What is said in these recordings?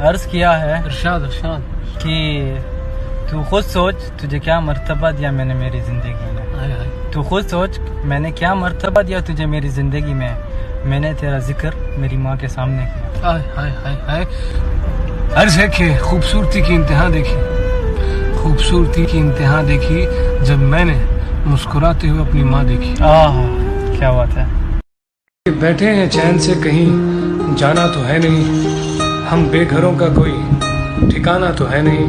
अर्ज किया है इरशाद कि तू खुद सोच तुझे क्या मर्तबा दिया मैंने मेरी ज़िंदगी में। तू खुद सोच मैंने क्या मर्तबा दिया तुझे मेरी ज़िंदगी में। मैंने तेरा जिक्र मेरी माँ के सामने किया। हाय अर्ज है कि खूबसूरती की इंतहा देखी, खूबसूरती की इंतहा देखी जब मैंने मुस्कुराते हुए अपनी माँ देखी। क्या बात है। बैठे हैं चैन से कहीं जाना तो है नहीं, हम बेघरों का कोई ठिकाना तो है नहीं।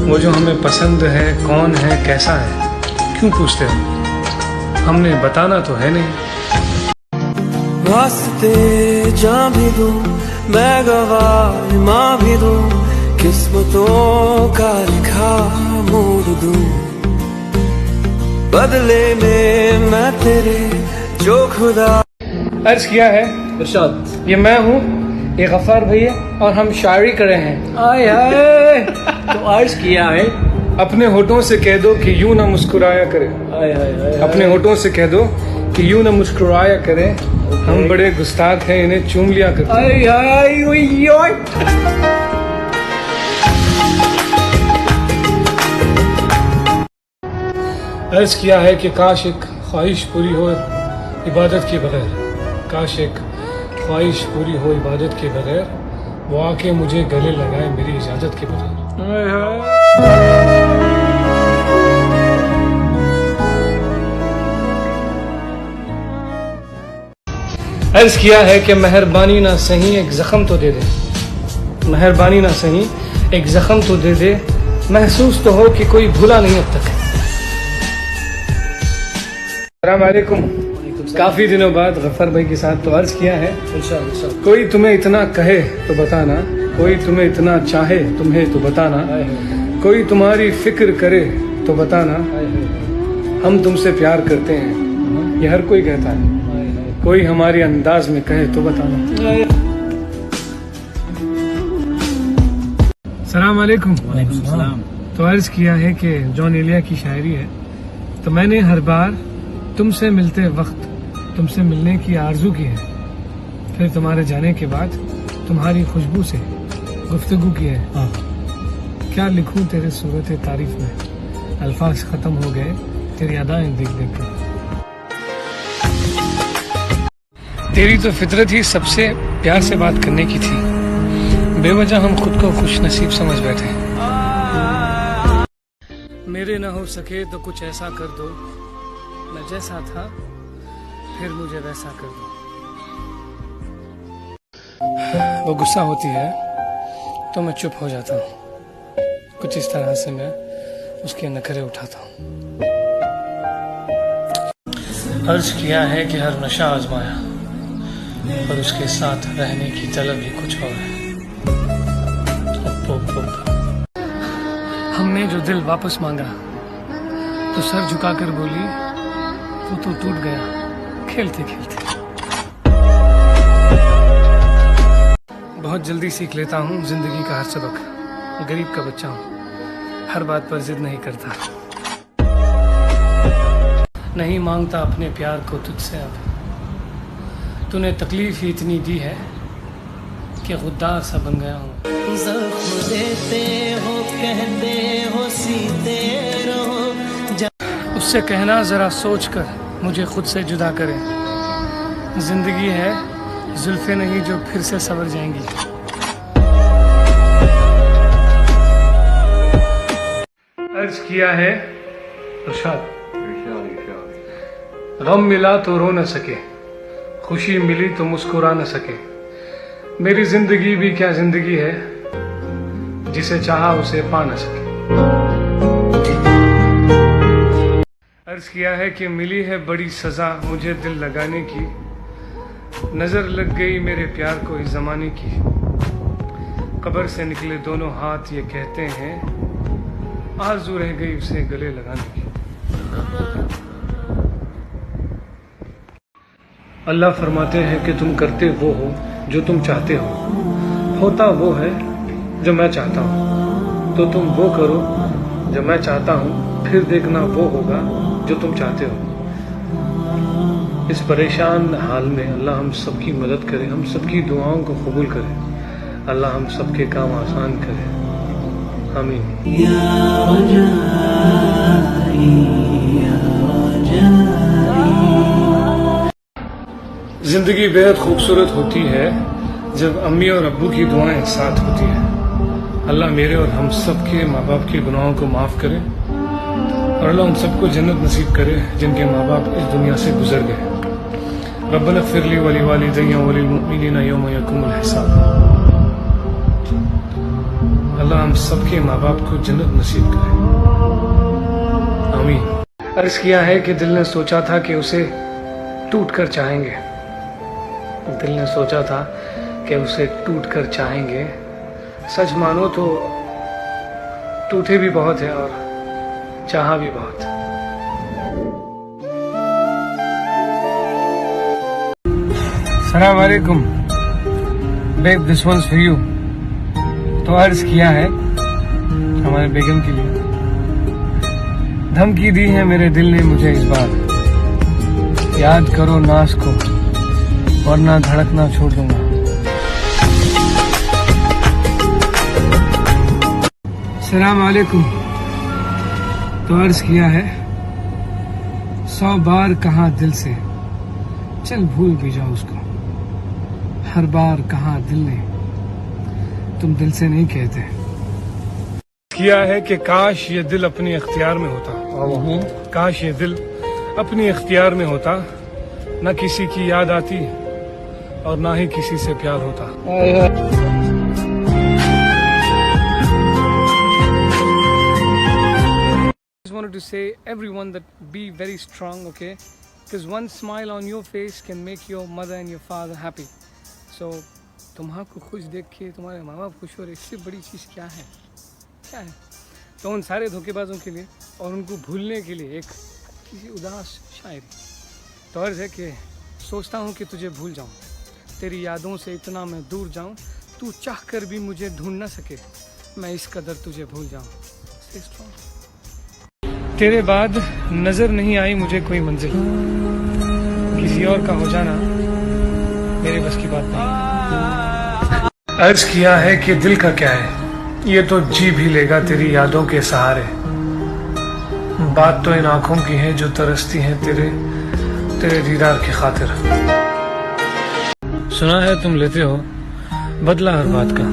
वो जो हमें पसंद है कौन है कैसा है क्यों पूछते हो, हमने बताना तो है नहीं। वास्ते जान भी दूं मैं गवाह माँ भी दूं, किस्मतों का लिखा मोड़ दूं, बदले में मैं तेरे जो खुदा। अर्ज किया है इरशाद, ये मैं हूँ, ये गफ्फार भैया और हम शायरी कर रहे हैं। आय हाय तो अर्ज किया है अपने होठों से कह दो कि यूं ना मुस्कुराया करे। आय हाय अपने होठों से कह दो कि यूं ना मुस्कुराया करे, हम बड़े गुस्ताख हैं इन्हें चूम लिया करते। आय हाय ओय अर्ज किया है कि काश एक ख्वाहिश पूरी हो इबादत के बगैर, काश एक ख्वाहिश पूरी हो इबादत के बगैर, वो आके मुझे गले लगाए मेरी इजाजत के बगैर। अर्ज किया है कि मेहरबानी ना सही एक जख्म तो दे दे, मेहरबानी ना सही एक जख्म तो दे दे, महसूस तो हो कि कोई भूला नहीं अब तक। अस्सलाम वालेकुम। काफी दिनों बाद गफ्फार भाई के साथ तो अर्ज किया है, कोई तुम्हें इतना कहे तो बताना, कोई तुम्हें इतना चाहे तुम्हें तो बताना, कोई तुम्हारी फिक्र करे तो बताना, हम तुमसे प्यार करते हैं ये हर कोई कहता है, कोई हमारे अंदाज में कहे तो बताना। सलाम वालेकुम। तो अर्ज किया है कि जॉन एलिया की शायरी है, तो मैंने हर बार तुमसे मिलते वक्त तुमसे मिलने की आरजू की है, फिर तुम्हारे जाने के बाद तुम्हारी खुशबू से गुफ्तगू की है। क्या लिखूं तेरे सूरत तारीफ में, अल्फाज खत्म हो गए तेरी अदाएं देख देख कर। तेरी तो फितरत ही सबसे प्यार से बात करने की थी, बेवजह हम खुद को खुश नसीब समझ बैठे। मेरे ना हो सके तो कुछ ऐसा कर दो, मैं जैसा था फिर मुझे वैसा कर दो। वो गुस्सा होती है तो मैं चुप हो जाता हूँ, कुछ इस तरह से मैं उसके नखरे उठाता हूँ। अर्ज किया है कि हर नशा आजमाया पर उसके साथ रहने की तलब ही कुछ और है। हमने जो दिल वापस मांगा तो सर झुकाकर बोली वो तो टूट गया खेलते खेलते। बहुत जल्दी सीख लेता हूँ जिंदगी का हर सबक, गरीब का बच्चा हूँ, हर बात पर जिद नहीं करता, नहीं मांगता अपने प्यार को तुझसे। अब तूने तकलीफ ही इतनी दी है कि खुददार सा बन गया हूँ। ज़ख्म देते हो कहते हो सीते रहो, उससे कहना जरा सोच कर मुझे खुद से जुदा करे, जिंदगी है जुल्फे नहीं जो फिर से सवर जाएंगी। अर्ज किया है इरशाद, गम मिला तो रो न सके, खुशी मिली तो मुस्कुरा न सके, मेरी जिंदगी भी क्या जिंदगी है जिसे चाहा उसे पा न सके। अर्ज किया है कि मिली है बड़ी सजा मुझे दिल लगाने की, नजर लग गई मेरे प्यार को इस जमाने की, कब्र से निकले दोनों हाथ ये कहते हैं आरज़ू रह गई उसे गले लगाने की। अल्लाह फरमाते हैं कि तुम करते वो हो जो तुम चाहते हो, होता वो है जो मैं चाहता हूँ, तो तुम वो करो जो मैं चाहता हूँ, फिर देखना वो होगा जो तुम चाहते हो। इस परेशान हाल में अल्लाह हम सबकी मदद करे, हम सबकी दुआओं को कबूल करे। अल्लाह हम सबके काम आसान करे, आमीन। जिंदगी बेहद खूबसूरत होती है जब अम्मी और अब्बू की दुआएं साथ होती है। अल्लाह मेरे और हम सब के माँ बाप के गुनाहों को माफ़ करे और अल्लाह उन सबको जन्नत नसीब करे जिनके माँ बाप इस दुनिया से गुजर गए। रब्बना इग़फ़िर ली वली वालिदैया वलिल मुमिनीना यौम यक़ूमुल हिसाब। अल्लाह हम सबके माँ बाप को जन्नत नसीब करे, आमीन। अर्ज़ किया है कि दिल ने सोचा था कि उसे टूट कर चाहेंगे, दिल ने सोचा था कि उसे टूट कर चाहेंगे। सच मानो तो टूटे भी बहुत है और चाहा भी बहुत। अस्सलाम वालेकुम babe, this one's for you. तो अर्ज किया है हमारे बेगम के लिए, धमकी दी है मेरे दिल ने मुझे इस बार, याद करो नाज को वरना धड़कना छोड़ दूंगा। अस्सलाम वालेकुम। तो अर्ज किया है 100 बार कहा दिल से, चल भूल भी जाओ उसको, हर बार कहा दिल ने तुम दिल से नहीं कहते। किया है कि काश ये दिल अपने इख्तियार में होता, काश ये दिल अपनी इख्तियार में होता, न किसी की याद आती और ना ही किसी से प्यार होता। I just wanted to say everyone that be very strong, okay? Because one smile on your face can make your mother and your father happy. So तुम्हारा खुश देख के तुम्हारे माँ बाप खुश हो रहे, इससे बड़ी चीज़ क्या है, क्या है? तो उन सारे धोखेबाजों के लिए और उनको भूलने के लिए एक किसी उदास शायरी। तो अर्ज़ है कि सोचता हूँ कि तुझे भूल जाऊँ, तेरी यादों से इतना मैं दूर जाऊँ, तू चाह कर भी मुझे ढूंढ ना सके, मैं इस कदर तुझे भूल जाऊँ। Stay strong। तेरे बाद नजर नहीं आई मुझे कोई मंजिल, किसी और का हो जाना मेरे बस की बात नहीं। अर्ज किया है कि दिल का क्या है, ये तो जी भी लेगा तेरी यादों के सहारे, बात तो इन आंखों की है जो तरसती हैं तेरे दीदार की खातिर। सुना है तुम लेते हो बदला हर बात का,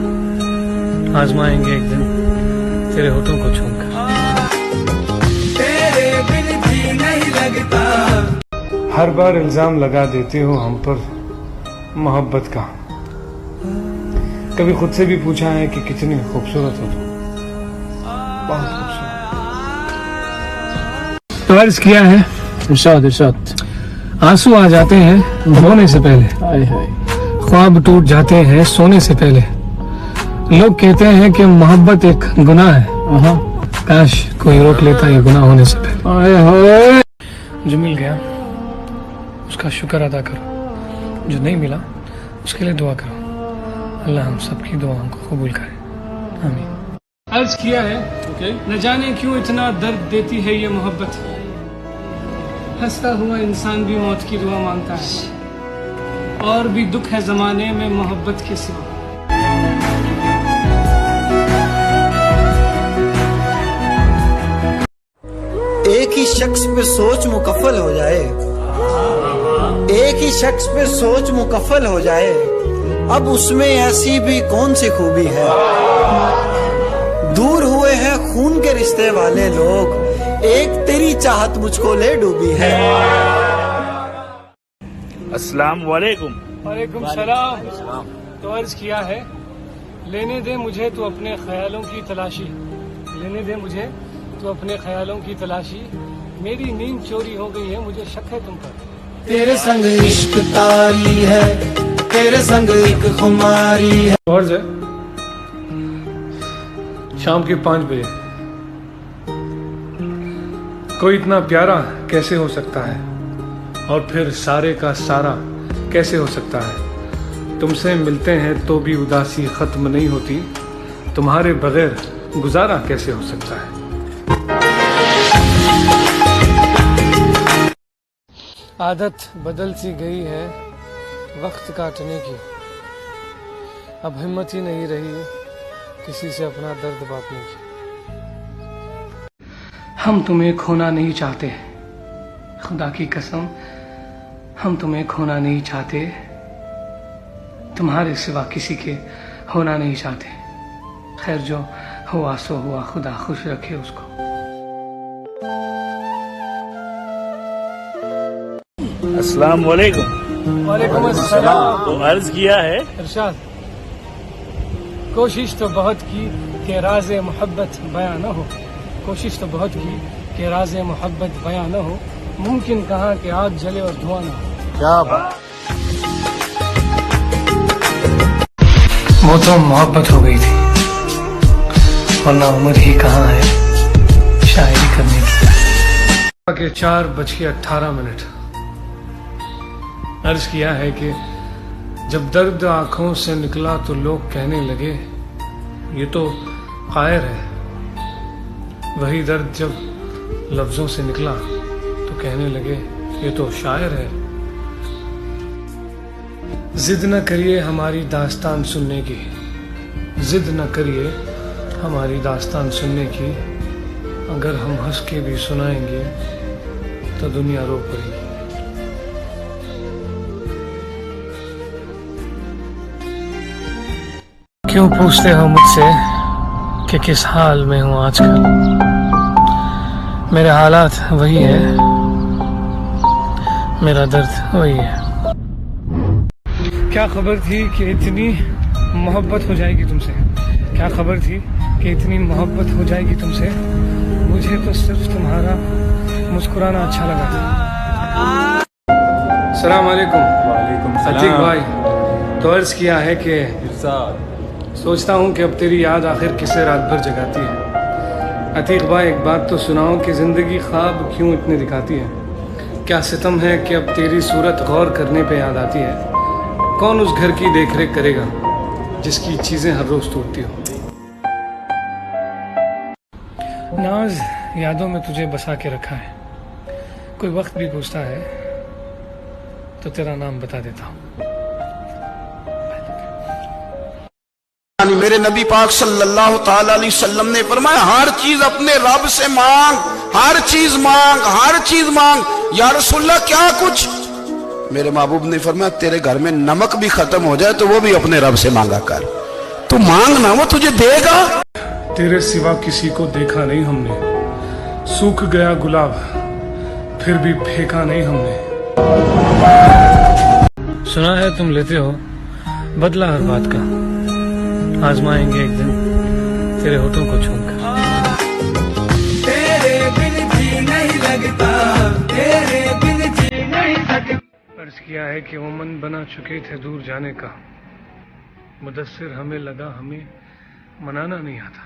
आजमाएंगे एक दिन तेरे होठों को छूकर। तेरे बिन जी नहीं लगता, हर बार इल्जाम लगा देते हो हम पर मोहब्बत का, कभी खुद से भी पूछा है कि कितनी खूबसूरत हो तुम, बहुत खूबसूरत। तो अर्ज किया है इरशाद इरशाद, आंसू आ जाते हैं रोने से पहले, ख्वाब टूट जाते हैं सोने से पहले, लोग कहते हैं कि मोहब्बत एक गुनाह है, काश कोई रोक लेता ये गुनाह होने से पहले। जो मिल गया उसका शुक्र अदा करो, जो नहीं मिला उसके लिए दुआ करो, अल्लाह हम सबकी दुआओं को कबूल करे, आमीन। अर्ज किया है न जाने क्यों इतना दर्द देती है ये मोहब्बत, हंसता हुआ इंसान भी मौत की दुआ मांगता है, और भी दुख है जमाने में मोहब्बत के सिवा। एक ही शख्स पे सोच मुकफ्फल हो जाए, एक ही शख्स पे सोच मुकफ्फल हो जाए, अब उसमें ऐसी भी कौन सी खूबी है, दूर हुए हैं खून के रिश्ते वाले लोग, एक तेरी चाहत मुझको ले डूबी है। अस्सलाम वालेकुम। वालेकुम सलाम। तो अर्ज किया है लेने दे मुझे तू अपने ख्यालों की तलाशी, लेने दे मुझे तू अपने ख्यालों की तलाशी, मेरी नींद चोरी हो गई है मुझे शक है तुम पर, तेरे संग इश्क तारी है, तेरे संग एक खुमारी है। और शाम के 5 बजे कोई इतना प्यारा कैसे हो सकता है, और फिर सारे का सारा कैसे हो सकता है, तुमसे मिलते हैं तो भी उदासी खत्म नहीं होती, तुम्हारे बगैर गुजारा कैसे हो सकता है। आदत बदल सी गई है वक्त काटने की, अब हिम्मत ही नहीं रही किसी से अपना दर्द बांटने की। हम तुम्हें खोना नहीं चाहते, खुदा की कसम हम तुम्हें खोना नहीं चाहते, तुम्हारे सिवा किसी के होना नहीं चाहते। खैर जो हुआ सो हुआ, खुदा खुश रखे उसको। अस्सलाम वालेकुम। वालेकुम अस्सलाम। तो अर्ज किया है, इरशाद। कोशिश तो बहुत की कि राज़ मोहब्बत बयां न हो, कोशिश तो बहुत की कि राज़ मोहब्बत बयां न हो, मुमकिन कहाँ कि आग जले और धुआं न हो। क्या बात। वो तो मोहब्बत हो गई थी, वरना उम्र ही कहाँ है शायरी करने की। के 4:18 अर्ज किया है कि जब दर्द आंखों से निकला तो लोग कहने लगे ये तो कायर है, वही दर्द जब लफ्जों से निकला तो कहने लगे ये तो शायर है। जिद न करिए हमारी दास्तान सुनने की, जिद न करिए हमारी दास्तान सुनने की, अगर हम हंस के भी सुनाएंगे तो दुनिया रो पड़ेगी। क्यों पूछते हो मुझसे कि किस हाल में हूँ आजकल? मेरे हालात वही है, मेरा दर्द वही है। क्या खबर थी कि इतनी मोहब्बत हो जाएगी तुमसे, क्या खबर थी कि इतनी मोहब्बत हो जाएगी तुमसे, मुझे तो सिर्फ तुम्हारा मुस्कुराना अच्छा लगा था। अस्सलाम वालेकुम। वालेकुम अतीक सलाम। भाई, तो अर्ज किया है कि सोचता हूँ कि अब तेरी याद आखिर किसे रात भर जगाती है। अतीक भाई एक बात तो सुनाओ कि ज़िंदगी ख्वाब क्यों इतने दिखाती है? क्या सितम है कि अब तेरी सूरत गौर करने पे याद आती है? कौन उस घर की देखरेख करेगा जिसकी चीज़ें हर रोज़ टूटती हो? नाज यादों में तुझे बसा के रखा है, कोई वक्त भी पूछता है तो तेरा नाम बता देता हूँ। मेरे नबी पाक सल्लल्लाहु ताला अलैहि वसल्लम ने फरमाया हर चीज अपने रब से मांग, हर चीज मांग, हर चीज मांग। या रसूलल्लाह क्या कुछ? मेरे महबूब ने फरमाया तेरे घर में नमक भी खत्म हो जाए तो वो भी अपने रब से मांगा कर, तू मांगना वो तुझे देगा। तेरे सिवा किसी को देखा नहीं हमने, सूख गया गुलाब फिर भी फेंका नहीं हमने। सुना है तुम लेते हो बदला हर बात का, आजमाएंगे एक दिन तेरे होठों को छूकर। तेरे बिन जी नहीं लगता, तेरे बिन जी नहीं सकता। अर्ज किया है कि वो मन बना चुके थे दूर जाने का, मुदस्सिर हमें लगा हमें मनाना नहीं आता।